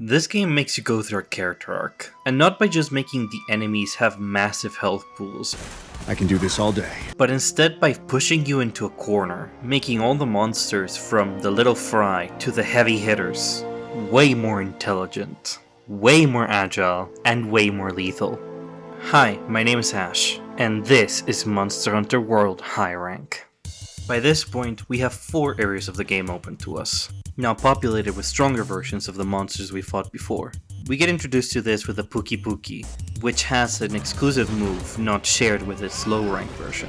This game makes you go through a character arc, and not by just making the enemies have massive health pools, I can do this all day. but instead by pushing you into a corner, making all the monsters from the little fry to the heavy hitters way more intelligent, way more agile, and way more lethal. Hi, my name is Ash, and this is Monster Hunter World High Rank. By this point, we have 4 areas of the game open to us, now populated with stronger versions of the monsters we fought before. We get introduced to this with the Puki Puki, which has an exclusive move not shared with its low rank version.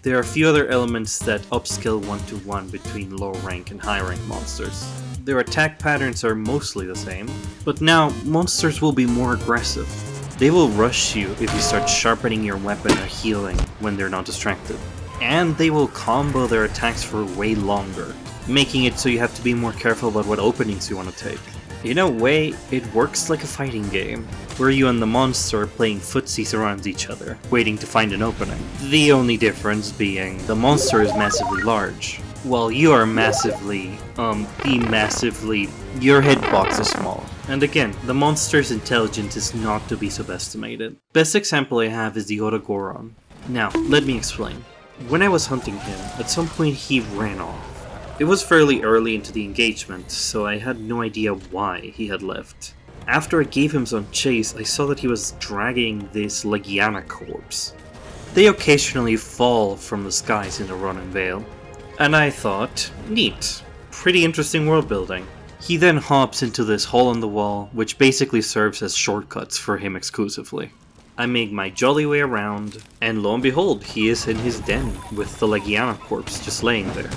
There are a few other elements that upscale 1-to-1 between low rank and high rank monsters. Their attack patterns are mostly the same, but now monsters will be more aggressive. They will rush you if you start sharpening your weapon or healing when they're not distracted. And they will combo their attacks for way longer, making it so you have to be more careful about what openings you want to take. In a way, it works like a fighting game, where you and the monster are playing footsies around each other, waiting to find an opening. The only difference being, the monster is massively large, while you are massively, your hitbox is small. And again, the monster's intelligence is not to be subestimated. Best example I have is the Otogoron. Now, let me explain. When I was hunting him, at some point he ran off. It was fairly early into the engagement, so I had no idea why he had left. After I gave him some chase, I saw that he was dragging this Legiana corpse. They occasionally fall from the skies in the Ronin Vale. And I thought, neat, pretty interesting world building. He then hops into this hole in the wall, which basically serves as shortcuts for him exclusively. I make my jolly way around, and lo and behold, he is in his den with the Legiana corpse just laying there.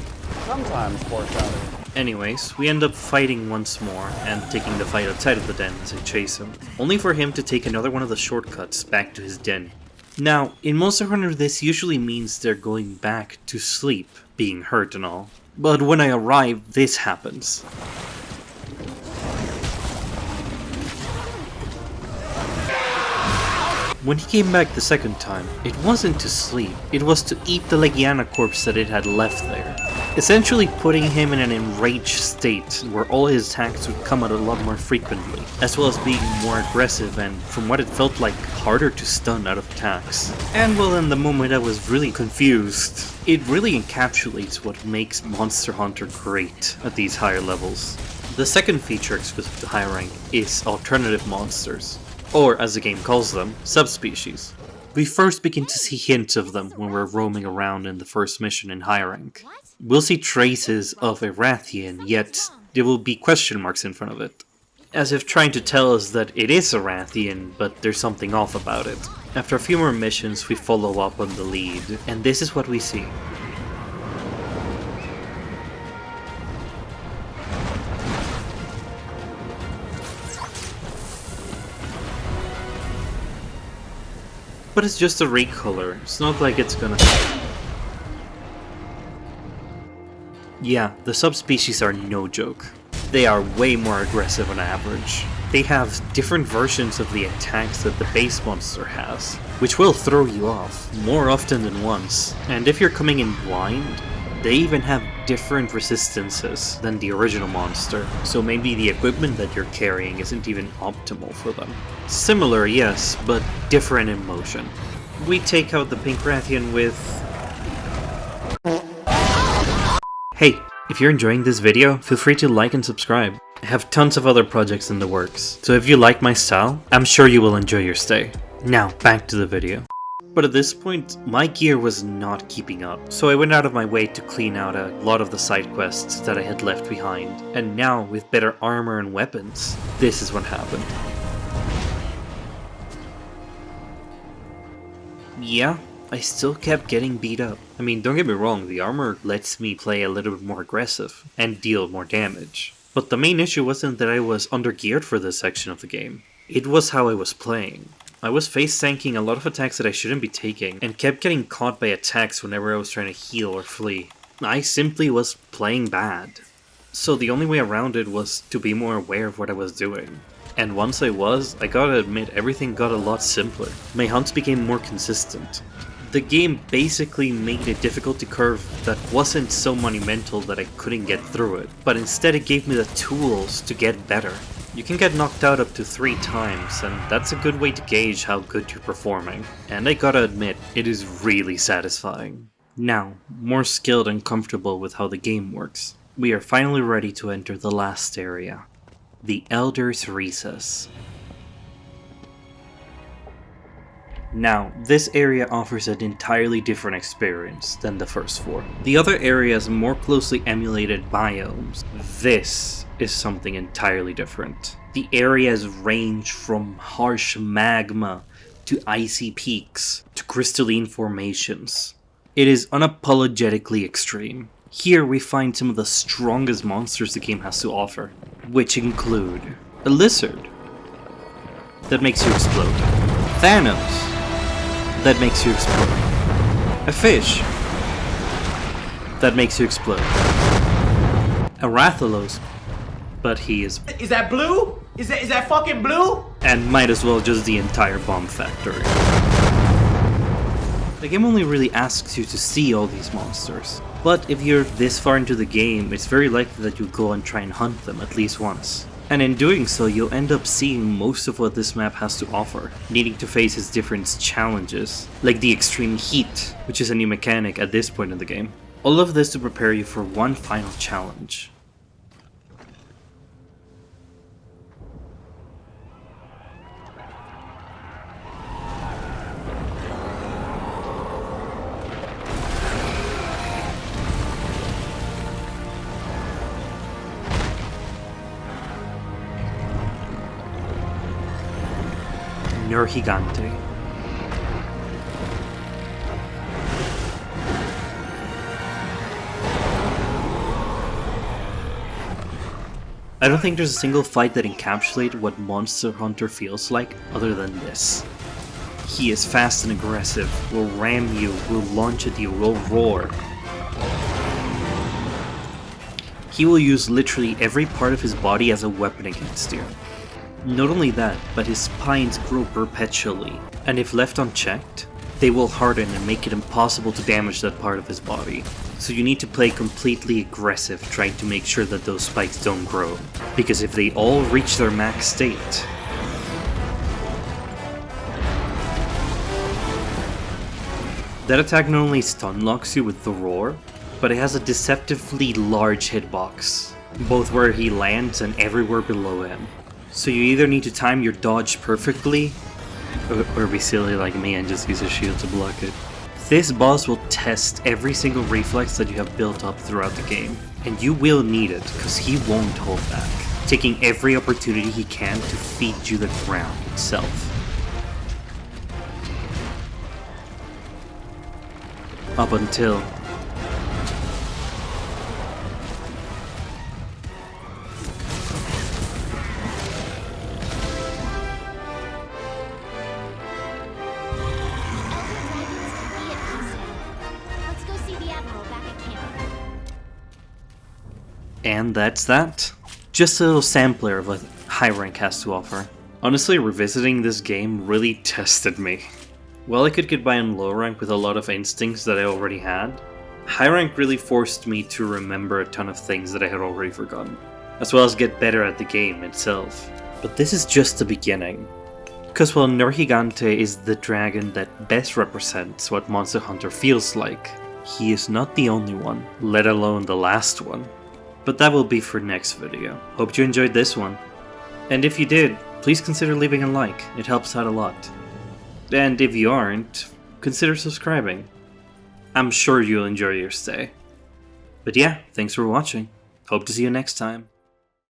Sometimes foreshadowing. Anyways, we end up fighting once more, and taking the fight outside of the den as I chase him, only for him to take another one of the shortcuts back to his den. Now, in Monster Hunter this usually means they're going back to sleep, being hurt and all. But when I arrive, this happens. When he came back the second time, it wasn't to sleep, it was to eat the Legiana corpse that it had left there, essentially putting him in an enraged state where all his attacks would come out a lot more frequently, as well as being more aggressive and, from what it felt like, harder to stun out of attacks. And well, in the moment I was really confused. It really encapsulates what makes Monster Hunter great at these higher levels. The second feature exclusive to high rank is alternative monsters, or as the game calls them, subspecies. We first begin to see hints of them when we're roaming around in the first mission in high rank. We'll see traces of a Rathian, yet there will be question marks in front of it, as if trying to tell us that it is a Rathian, but there's something off about it. After a few more missions, we follow up on the lead, and this is what we see. But it's just a recolor, it's not like it's gonna... Yeah, the subspecies are no joke. They are way more aggressive on average. They have different versions of the attacks that the base monster has, which will throw you off, more often than once. And if you're coming in blind, they even have different resistances than the original monster, so maybe the equipment that you're carrying isn't even optimal for them. Similar, yes, but different in motion. We take out the Pink Rathian with... Hey, if you're enjoying this video, feel free to like and subscribe. I have tons of other projects in the works, so if you like my style, I'm sure you will enjoy your stay. Now, back to the video. But at this point, my gear was not keeping up, so I went out of my way to clean out a lot of the side quests that I had left behind. And now, with better armor and weapons, this is what happened. Yeah, I still kept getting beat up. I mean, don't get me wrong, the armor lets me play a little bit more aggressive and deal more damage. But the main issue wasn't that I was undergeared for this section of the game. It was how I was playing. I was face tanking a lot of attacks that I shouldn't be taking, and kept getting caught by attacks whenever I was trying to heal or flee. I simply was playing bad. So the only way around it was to be more aware of what I was doing. And once I was, I gotta admit, everything got a lot simpler. My hunts became more consistent. The game basically made a difficulty curve that wasn't so monumental that I couldn't get through it, but instead it gave me the tools to get better. You can get knocked out up to 3 times, and that's a good way to gauge how good you're performing. And I gotta admit, it is really satisfying. Now, more skilled and comfortable with how the game works, we are finally ready to enter the last area, the Elder's Recess. Now, this area offers an entirely different experience than the first 4. The other areas more closely emulated biomes. This is something entirely different. The areas range from harsh magma to icy peaks to crystalline formations. It is unapologetically extreme. Here we find some of the strongest monsters the game has to offer, which include a lizard that makes you explode, Thanos that makes you explode, a fish that makes you explode, a Rathalos, but he is... Is that blue? Is that fucking blue? And might as well just the entire bomb factory. The game only really asks you to see all these monsters, but if you're this far into the game, it's very likely that you'll go and try and hunt them at least once. And in doing so, you'll end up seeing most of what this map has to offer, needing to face its different challenges, like the extreme heat, which is a new mechanic at this point in the game. All of this to prepare you for one final challenge. Gigante. I don't think there's a single fight that encapsulates what Monster Hunter feels like other than this. He is fast and aggressive, will ram you, will launch at you, will roar. He will use literally every part of his body as a weapon against you. Not only that, but his spines grow perpetually, and if left unchecked, they will harden and make it impossible to damage that part of his body. So you need to play completely aggressive, trying to make sure that those spikes don't grow, because if they all reach their max state, that attack not only stun locks you with the roar, but it has a deceptively large hitbox, both where he lands and everywhere below him. So you either need to time your dodge perfectly, or be silly like me and just use a shield to block it. This boss will test every single reflex that you have built up throughout the game, and you will need it, because he won't hold back, taking every opportunity he can to feed you the ground itself. Up until... And that's that. Just a little sampler of what high rank has to offer. Honestly, revisiting this game really tested me. While I could get by on low rank with a lot of instincts that I already had, high rank really forced me to remember a ton of things that I had already forgotten, as well as get better at the game itself. But this is just the beginning. Because while Nergigante is the dragon that best represents what Monster Hunter feels like, he is not the only one, let alone the last one. But that will be for next video. Hope you enjoyed this one. And if you did, please consider leaving a like, it helps out a lot. And if you aren't, consider subscribing. I'm sure you'll enjoy your stay. But yeah, thanks for watching. Hope to see you next time.